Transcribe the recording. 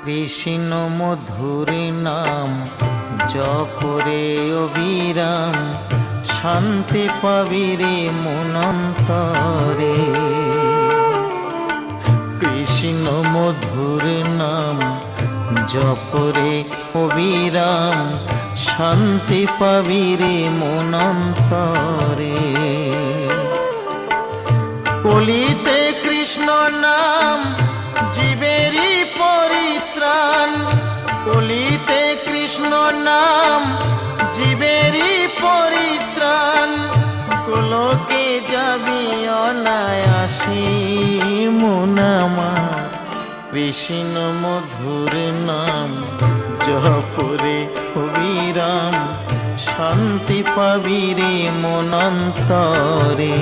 কৃষ্ণ মধুর নাম জপরে অবিরাম, শান্তি পাবিরে মনন্তরে। কৃষ্ণ মধুর নাম জপরে অবিরাম, শান্তি পাবিরে মনন্তরে। কলিতে কৃষ্ণ নাম জীবেরই পরিত্রাণ, কলিতে কৃষ্ণ নাম জীবেরই পরিত্রাণ। গোলকে যাবি অনায়াসে মন আমার, কৃষ্ণ মধুর নাম জপরে অবিরাম, শান্তি পাবিরে মনন্তরে।